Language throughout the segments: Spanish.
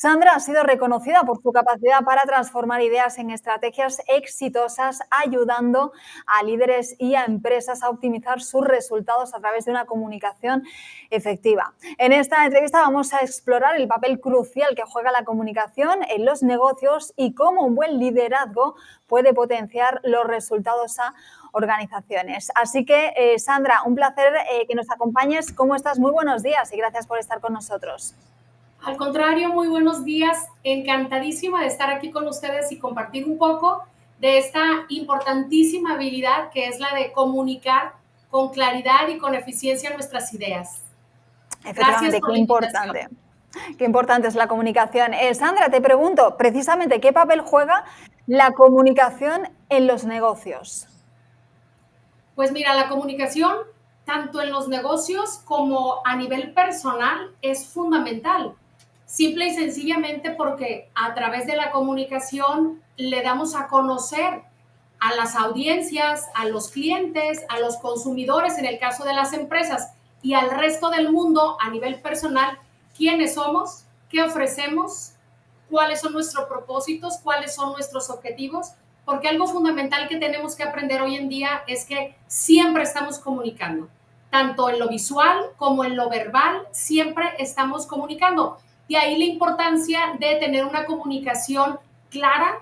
Sandra ha sido reconocida por su capacidad para transformar ideas en estrategias exitosas, ayudando a líderes y a empresas a optimizar sus resultados a través de una comunicación efectiva. En esta entrevista vamos a explorar el papel crucial que juega la comunicación en los negocios y cómo un buen liderazgo puede potenciar los resultados a organizaciones. Así que, Sandra, un placer que nos acompañes. ¿Cómo estás? Muy buenos días y gracias por estar con nosotros. Al contrario, muy buenos días. Encantadísima de estar aquí con ustedes y compartir un poco de esta importantísima habilidad que es la de comunicar con claridad y con eficiencia nuestras ideas. Gracias Efectivamente, por la invitación. qué importante es la comunicación. Sandra, te pregunto precisamente qué papel juega la comunicación en los negocios. Pues mira, la comunicación, tanto en los negocios como a nivel personal, es fundamental. Simple y sencillamente porque a través de la comunicación le damos a conocer a las audiencias, a los clientes, a los consumidores en el caso de las empresas y al resto del mundo a nivel personal quiénes somos, qué ofrecemos, cuáles son nuestros propósitos, cuáles son nuestros objetivos, porque algo fundamental que tenemos que aprender hoy en día es que siempre estamos comunicando, tanto en lo visual como en lo verbal, siempre estamos comunicando. De ahí la importancia de tener una comunicación clara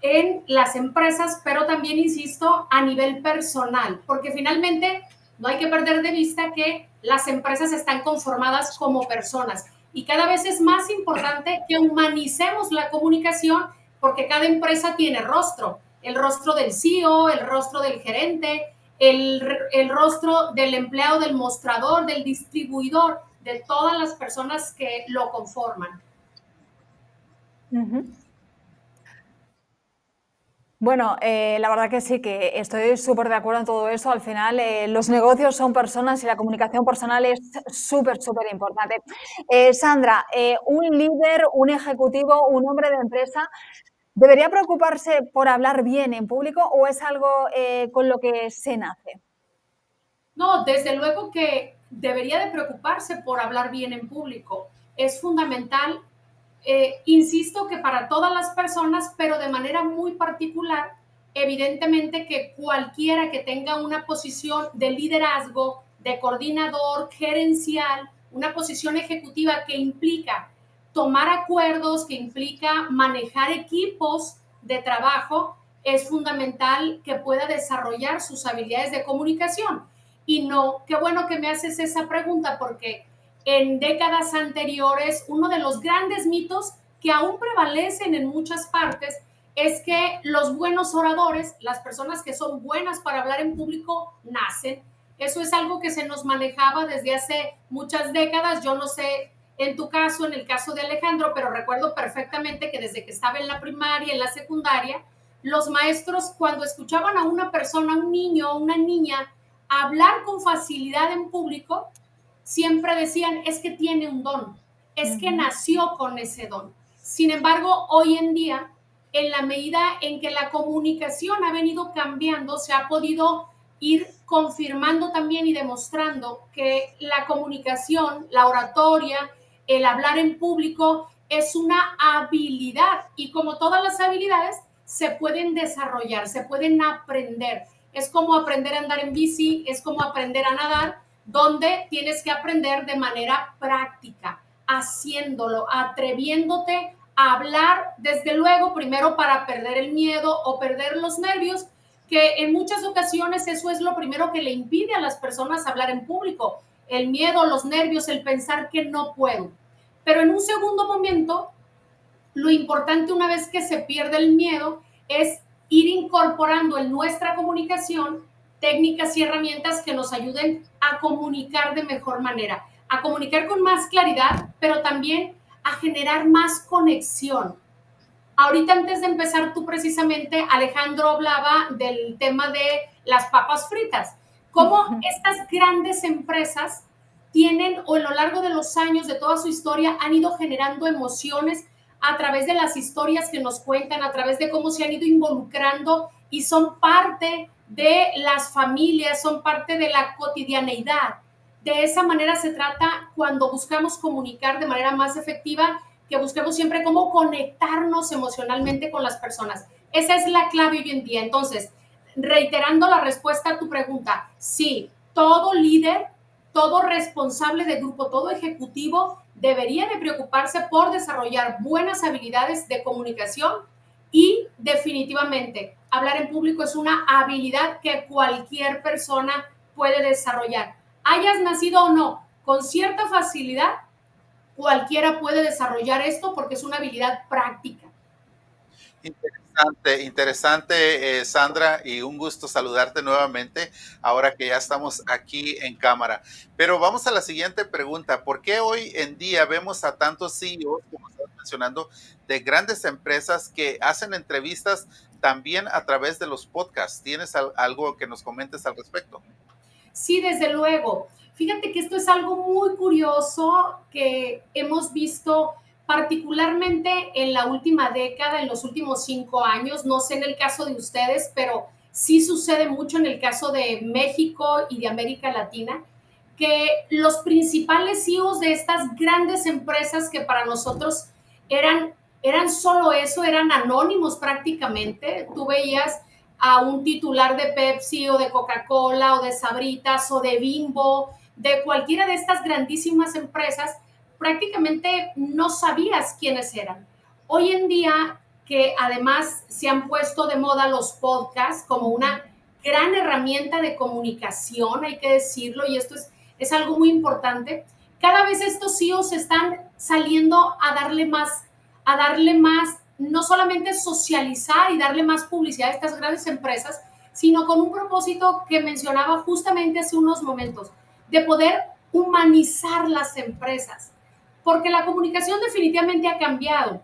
en las empresas, pero también, insisto, a nivel personal, porque finalmente no hay que perder de vista que las empresas están conformadas como personas y cada vez es más importante que humanicemos la comunicación porque cada empresa tiene rostro, el rostro del CEO, el rostro del gerente, el rostro del empleado del mostrador, del distribuidor, de todas las personas que lo conforman. Ujú. Bueno, la verdad que sí, que estoy súper de acuerdo en todo eso. Al final, los negocios son personas y la comunicación personal es súper, súper importante. Sandra, un líder, un ejecutivo, un hombre de empresa, ¿debería preocuparse por hablar bien en público o es algo con lo que se nace? No, desde luego que debería de preocuparse por hablar bien en público. Es fundamental, insisto que para todas las personas, pero de manera muy particular, evidentemente que cualquiera que tenga una posición de liderazgo, de coordinador, gerencial, una posición ejecutiva que implica tomar acuerdos, que implica manejar equipos de trabajo, es fundamental que pueda desarrollar sus habilidades de comunicación. Y no, qué bueno que me haces esa pregunta porque en décadas anteriores uno de los grandes mitos que aún prevalecen en muchas partes es que los buenos oradores, las personas que son buenas para hablar en público, nacen. Eso es algo que se nos manejaba desde hace muchas décadas. Yo no sé en tu caso, en el caso de Alejandro, pero recuerdo perfectamente que desde que estaba en la primaria, en la secundaria, los maestros cuando escuchaban a una persona, un niño o una niña, hablar con facilidad en público, siempre decían, es que tiene un don, es que Ujú. nació con ese don. Sin embargo, hoy en día, en la medida en que la comunicación ha venido cambiando, se ha podido ir confirmando también y demostrando que la comunicación, la oratoria, el hablar en público es una habilidad y como todas las habilidades se pueden desarrollar, se pueden aprender. Es como aprender a andar en bici, es como aprender a nadar, donde tienes que aprender de manera práctica, haciéndolo, atreviéndote a hablar, desde luego, primero para perder el miedo o perder los nervios, que en muchas ocasiones eso es lo primero que le impide a las personas hablar en público, el miedo, los nervios, el pensar que no puedo. Pero en un segundo momento, lo importante una vez que se pierde el miedo es ir incorporando en nuestra comunicación técnicas y herramientas que nos ayuden a comunicar de mejor manera, a comunicar con más claridad, pero también a generar más conexión. Ahorita antes de empezar tú precisamente, Alejandro hablaba del tema de las papas fritas, cómo estas grandes empresas tienen o a lo largo de los años de toda su historia han ido generando emociones a través de las historias que nos cuentan, a través de cómo se han ido involucrando y son parte de las familias, son parte de la cotidianeidad. De esa manera se trata cuando buscamos comunicar de manera más efectiva que busquemos siempre cómo conectarnos emocionalmente con las personas. Esa es la clave hoy en día. Entonces, reiterando la respuesta a tu pregunta, sí, todo líder, todo responsable de grupo, todo ejecutivo debería de preocuparse por desarrollar buenas habilidades de comunicación y definitivamente hablar en público es una habilidad que cualquier persona puede desarrollar. Hayas nacido o no con cierta facilidad, cualquiera puede desarrollar esto porque es una habilidad práctica. Interesante, interesante, Sandra, y un gusto saludarte nuevamente ahora que ya estamos aquí en cámara. Pero vamos a la siguiente pregunta. ¿Por qué hoy en día vemos a tantos CEOs, como estás mencionando, de grandes empresas que hacen entrevistas también a través de los podcasts? ¿Tienes algo que nos comentes al respecto? Sí, desde luego. Fíjate que esto es algo muy curioso que hemos visto particularmente en la última década, en los últimos 5 años. No sé en el caso de ustedes, pero sí sucede mucho en el caso de México y de América Latina, que los principales CEOs de estas grandes empresas que para nosotros eran solo eso, eran anónimos prácticamente. Tú veías a un titular de Pepsi o de Coca-Cola o de Sabritas o de Bimbo, de cualquiera de estas grandísimas empresas, prácticamente no sabías quiénes eran. Hoy en día, que además se han puesto de moda los podcasts como una gran herramienta de comunicación, hay que decirlo, y esto es algo muy importante, cada vez estos CEOs están saliendo a darle más no solamente socializar y darle más publicidad a estas grandes empresas, sino con un propósito que mencionaba justamente hace unos momentos, de poder humanizar las empresas, porque la comunicación definitivamente ha cambiado.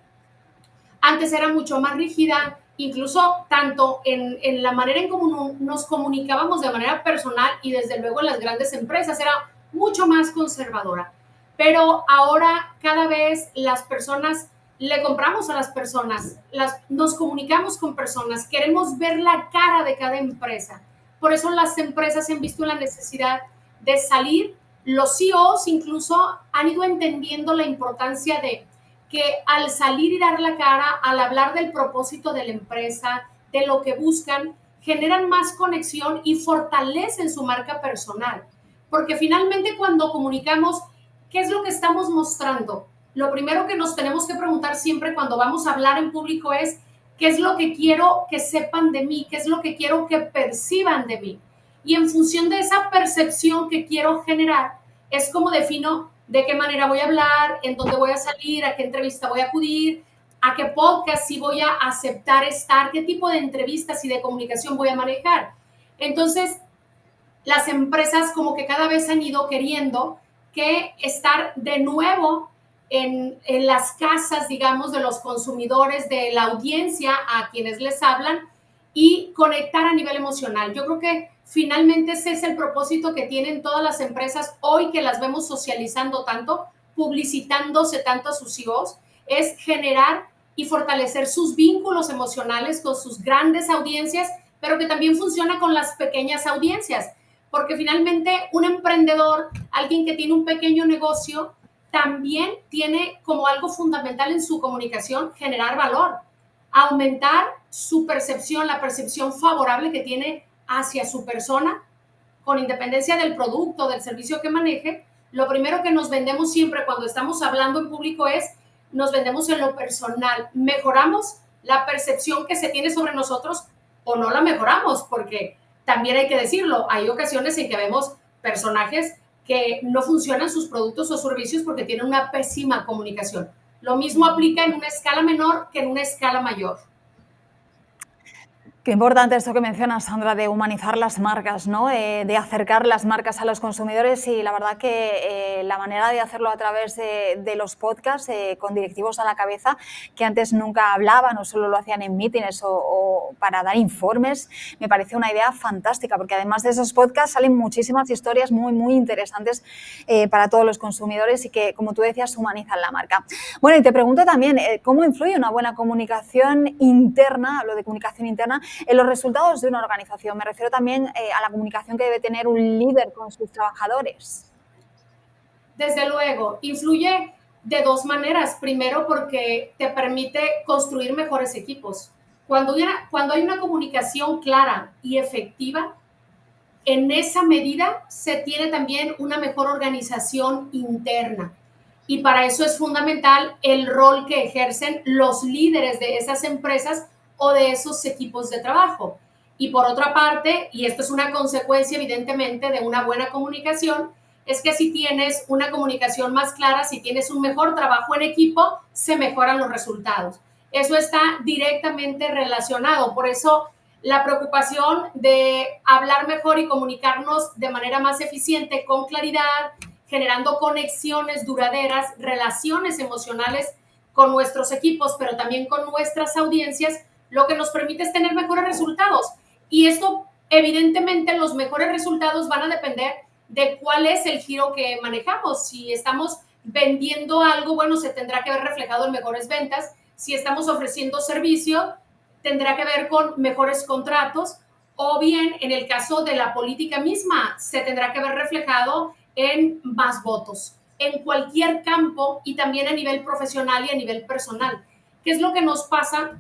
Antes era mucho más rígida, incluso tanto en la manera en cómo nos comunicábamos de manera personal y desde luego en las grandes empresas era mucho más conservadora. Pero ahora cada vez las personas le compramos a las personas, nos comunicamos con personas, queremos ver la cara de cada empresa. Por eso las empresas han visto la necesidad de salir, los CEOs incluso han ido entendiendo la importancia de que al salir y dar la cara, al hablar del propósito de la empresa, de lo que buscan, generan más conexión y fortalecen su marca personal. Porque finalmente cuando comunicamos, ¿qué es lo que estamos mostrando? Lo primero que nos tenemos que preguntar siempre cuando vamos a hablar en público es, ¿qué es lo que quiero que sepan de mí? ¿Qué es lo que quiero que perciban de mí? Y en función de esa percepción que quiero generar, es como defino de qué manera voy a hablar, en dónde voy a salir, a qué entrevista voy a acudir, a qué podcast sí voy a aceptar estar, qué tipo de entrevistas y de comunicación voy a manejar. Entonces, las empresas como que cada vez han ido queriendo que estar de nuevo en las casas, digamos, de los consumidores, de la audiencia a quienes les hablan y conectar a nivel emocional. Yo creo que finalmente ese es el propósito que tienen todas las empresas hoy que las vemos socializando tanto, publicitándose tanto a sus CEOs, es generar y fortalecer sus vínculos emocionales con sus grandes audiencias, pero que también funciona con las pequeñas audiencias, porque finalmente un emprendedor, alguien que tiene un pequeño negocio, también tiene como algo fundamental en su comunicación generar valor, aumentar su percepción, la percepción favorable que tiene hacia su persona, con independencia del producto, del servicio que maneje. Lo primero que nos vendemos siempre cuando estamos hablando en público es, nos vendemos en lo personal. ¿Mejoramos la percepción que se tiene sobre nosotros o no la mejoramos? Porque también hay que decirlo, hay ocasiones en que vemos personajes que no funcionan sus productos o servicios porque tienen una pésima comunicación. Lo mismo aplica en una escala menor que en una escala mayor. Qué importante esto que mencionas, Sandra, de humanizar las marcas, ¿no? De acercar las marcas a los consumidores y la verdad que la manera de hacerlo a través de los podcasts con directivos a la cabeza que antes nunca hablaban o solo lo hacían en mítines o para dar informes, me parece una idea fantástica porque además de esos podcasts salen muchísimas historias muy, muy interesantes para todos los consumidores y que, como tú decías, humanizan la marca. Bueno, y te pregunto también, ¿cómo influye una buena comunicación interna, hablo de comunicación interna, en los resultados de una organización? Me refiero también a la comunicación que debe tener un líder con sus trabajadores. Desde luego, influye de dos maneras. Primero, porque te permite construir mejores equipos. Cuando hay una comunicación clara y efectiva, en esa medida se tiene también una mejor organización interna. Y para eso es fundamental el rol que ejercen los líderes de esas empresas o de esos equipos de trabajo. Y por otra parte, y esto es una consecuencia evidentemente de una buena comunicación, es que si tienes una comunicación más clara, si tienes un mejor trabajo en equipo, se mejoran los resultados. Eso está directamente relacionado. Por eso la preocupación de hablar mejor y comunicarnos de manera más eficiente, con claridad, generando conexiones duraderas, relaciones emocionales con nuestros equipos, pero también con nuestras audiencias, lo que nos permite es tener mejores resultados. Y esto, evidentemente, los mejores resultados van a depender de cuál es el giro que manejamos. Si estamos vendiendo algo, bueno, se tendrá que ver reflejado en mejores ventas. Si estamos ofreciendo servicio, tendrá que ver con mejores contratos, o bien en el caso de la política misma, se tendrá que ver reflejado en más votos, en cualquier campo y también a nivel profesional y a nivel personal. ¿Qué es lo que nos pasa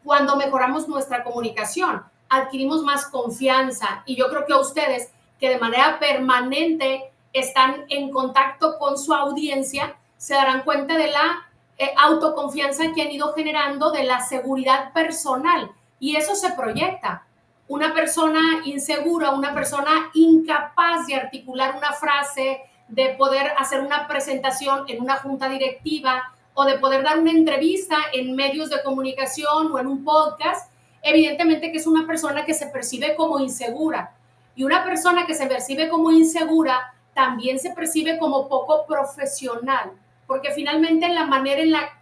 cuando mejoramos nuestra comunicación? Adquirimos más confianza, y yo creo que a ustedes, que de manera permanente están en contacto con su audiencia, se darán cuenta de la autoconfianza que han ido generando, de la seguridad personal, y eso se proyecta. Una persona insegura, una persona incapaz de articular una frase, de poder hacer una presentación en una junta directiva o de poder dar una entrevista en medios de comunicación o en un podcast, evidentemente que es una persona que se percibe como insegura. Y una persona que se percibe como insegura también se percibe como poco profesional, porque finalmente la manera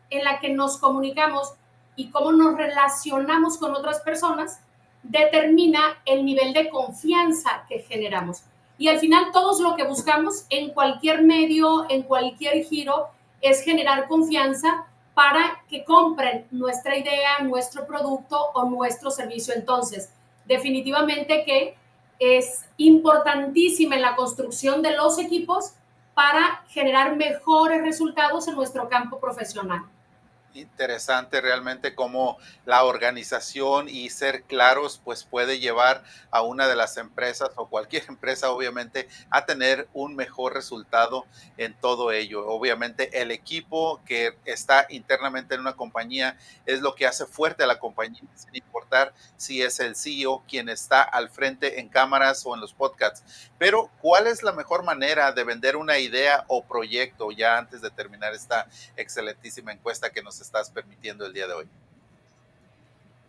en la que nos comunicamos y cómo nos relacionamos con otras personas determina el nivel de confianza que generamos. Y al final todos lo que buscamos en cualquier medio, en cualquier giro, es generar confianza para que compren nuestra idea, nuestro producto o nuestro servicio. Entonces, definitivamente que es importantísima en la construcción de los equipos para generar mejores resultados en nuestro campo profesional. Interesante realmente cómo la organización y ser claros pues puede llevar a una de las empresas o cualquier empresa obviamente a tener un mejor resultado en todo ello. Obviamente el equipo que está internamente en una compañía es lo que hace fuerte a la compañía, sin importar si es el CEO quien está al frente en cámaras o en los podcasts. Pero ¿cuál es la mejor manera de vender una idea o proyecto ya antes de terminar esta excelentísima encuesta que nos estás permitiendo el día de hoy?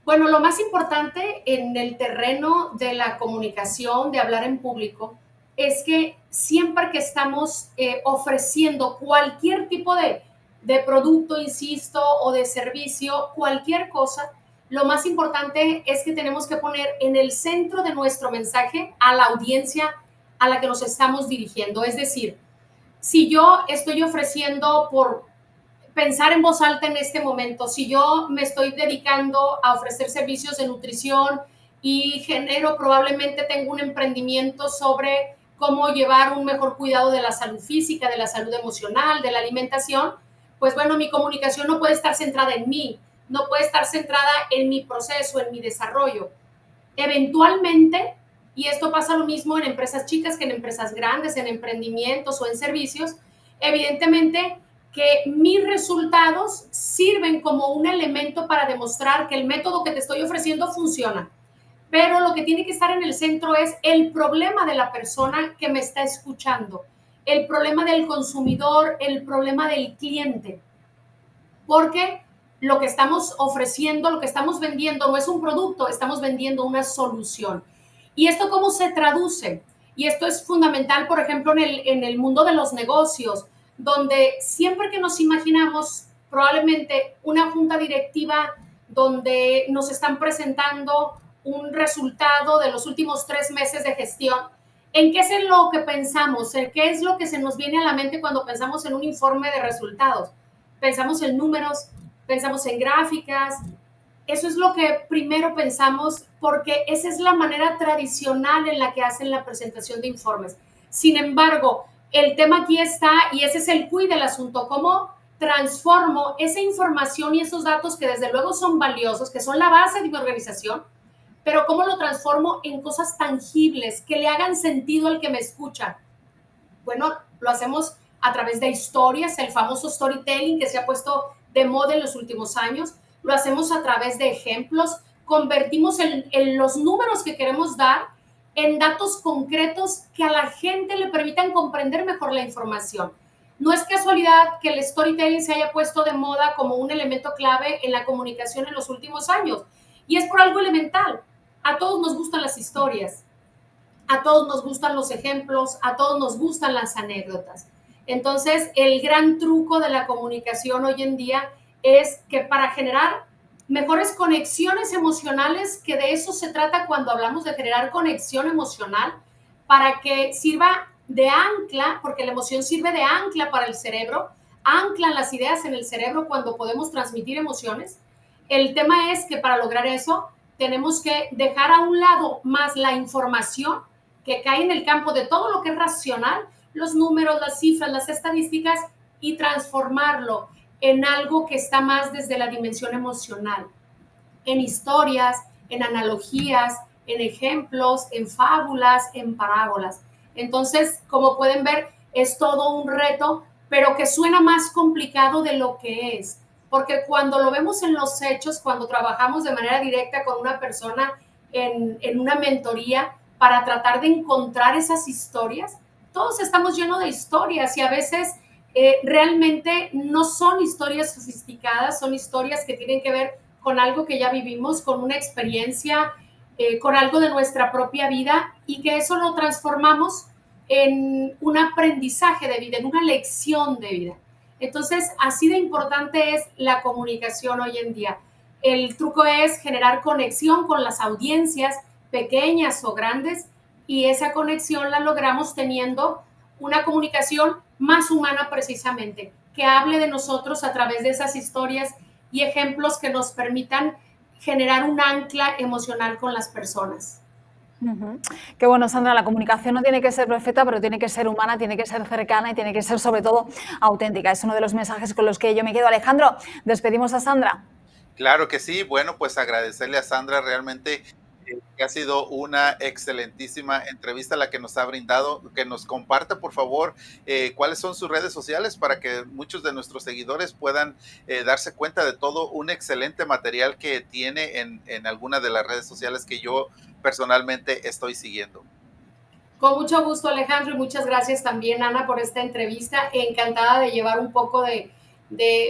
Bueno, lo más importante en el terreno de la comunicación, de hablar en público, es que siempre que estamos ofreciendo cualquier tipo de producto, insisto, o de servicio, cualquier cosa, lo más importante es que tenemos que poner en el centro de nuestro mensaje a la audiencia a la que nos estamos dirigiendo. Es decir, si yo estoy ofreciendo, por pensar en voz alta en este momento, si yo me estoy dedicando a ofrecer servicios de nutrición y genero, probablemente tengo un emprendimiento sobre cómo llevar un mejor cuidado de la salud física, de la salud emocional, de la alimentación, pues bueno, mi comunicación no puede estar centrada en mí, no puede estar centrada en mi proceso, en mi desarrollo. Eventualmente, y esto pasa lo mismo en empresas chicas que en empresas grandes, en emprendimientos o en servicios, evidentemente que mis resultados sirven como un elemento para demostrar que el método que te estoy ofreciendo funciona. Pero lo que tiene que estar en el centro es el problema de la persona que me está escuchando, el problema del consumidor, el problema del cliente. Porque lo que estamos ofreciendo, lo que estamos vendiendo no es un producto, estamos vendiendo una solución. ¿Y esto cómo se traduce? Y esto es fundamental, por ejemplo, en el mundo de los negocios, donde siempre que nos imaginamos probablemente una junta directiva donde nos están presentando un resultado de los últimos 3 meses de gestión, ¿en qué es en lo que pensamos? ¿En qué es lo que se nos viene a la mente cuando pensamos en un informe de resultados? Pensamos en números, pensamos en gráficas. Eso es lo que primero pensamos, porque esa es la manera tradicional en la que hacen la presentación de informes. Sin embargo, El tema aquí está, y ese es el quid del asunto, cómo transformo esa información y esos datos que desde luego son valiosos, que son la base de mi organización, pero cómo lo transformo en cosas tangibles que le hagan sentido al que me escucha. Bueno, lo hacemos a través de historias, el famoso storytelling que se ha puesto de moda en los últimos años. Lo hacemos a través de ejemplos, convertimos en los números que queremos dar en datos concretos que a la gente le permitan comprender mejor la información. No es casualidad que el storytelling se haya puesto de moda como un elemento clave en la comunicación en los últimos años. Y es por algo elemental. A todos nos gustan las historias, a todos nos gustan los ejemplos, a todos nos gustan las anécdotas. Entonces, el gran truco de la comunicación hoy en día es que para generar mejores conexiones emocionales, que de eso se trata cuando hablamos de generar conexión emocional, para que sirva de ancla, porque la emoción sirve de ancla para el cerebro, anclan las ideas en el cerebro cuando podemos transmitir emociones. El tema es que para lograr eso tenemos que dejar a un lado más la información que cae en el campo de todo lo que es racional, los números, las cifras, las estadísticas, y transformarlo en algo que está más desde la dimensión emocional, en historias, en analogías, en ejemplos, en fábulas, en parábolas. Entonces, como pueden ver, es todo un reto, pero que suena más complicado de lo que es, porque cuando lo vemos en los hechos, cuando trabajamos de manera directa con una persona en una mentoría para tratar de encontrar esas historias, todos estamos llenos de historias y a veces realmente no son historias sofisticadas, son historias que tienen que ver con algo que ya vivimos, con una experiencia, con algo de nuestra propia vida, y que eso lo transformamos en un aprendizaje de vida, en una lección de vida. Entonces, así de importante es la comunicación hoy en día. El truco es generar conexión con las audiencias, pequeñas o grandes, y esa conexión la logramos teniendo una comunicación más humana precisamente, que hable de nosotros a través de esas historias y ejemplos que nos permitan generar un ancla emocional con las personas. Qué bueno, Sandra, la comunicación no tiene que ser perfecta, pero tiene que ser humana, tiene que ser cercana y tiene que ser sobre todo auténtica. Es uno de los mensajes con los que yo me quedo. Alejandro, despedimos a Sandra. Claro que sí. Bueno, pues agradecerle a Sandra realmente que ha sido una excelentísima entrevista la que nos ha brindado. Que nos comparta, por favor, cuáles son sus redes sociales para que muchos de nuestros seguidores puedan darse cuenta de todo un excelente material que tiene en alguna de las redes sociales que yo personalmente estoy siguiendo. Con mucho gusto, Alejandro, y muchas gracias también, Ana, por esta entrevista. Encantada de llevar un poco de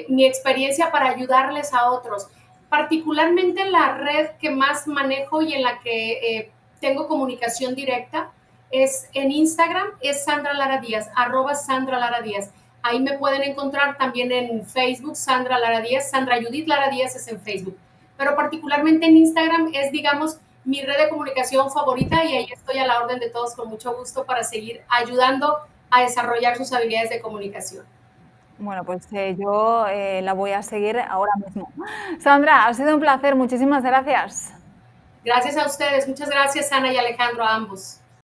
mi experiencia para ayudarles a otros. Particularmente la red que más manejo y en la que tengo comunicación directa es en Instagram, es Sandra Lara Díaz, @Sandra Lara Díaz. Ahí me pueden encontrar también en Facebook, Sandra Lara Díaz, Sandra Judith Lara Díaz es en Facebook. Pero particularmente en Instagram es, digamos, mi red de comunicación favorita, y ahí estoy a la orden de todos con mucho gusto para seguir ayudando a desarrollar sus habilidades de comunicación. Bueno, pues yo la voy a seguir ahora mismo. Sandra, ha sido un placer. Muchísimas gracias. Gracias a ustedes. Muchas gracias, Ana y Alejandro, a ambos.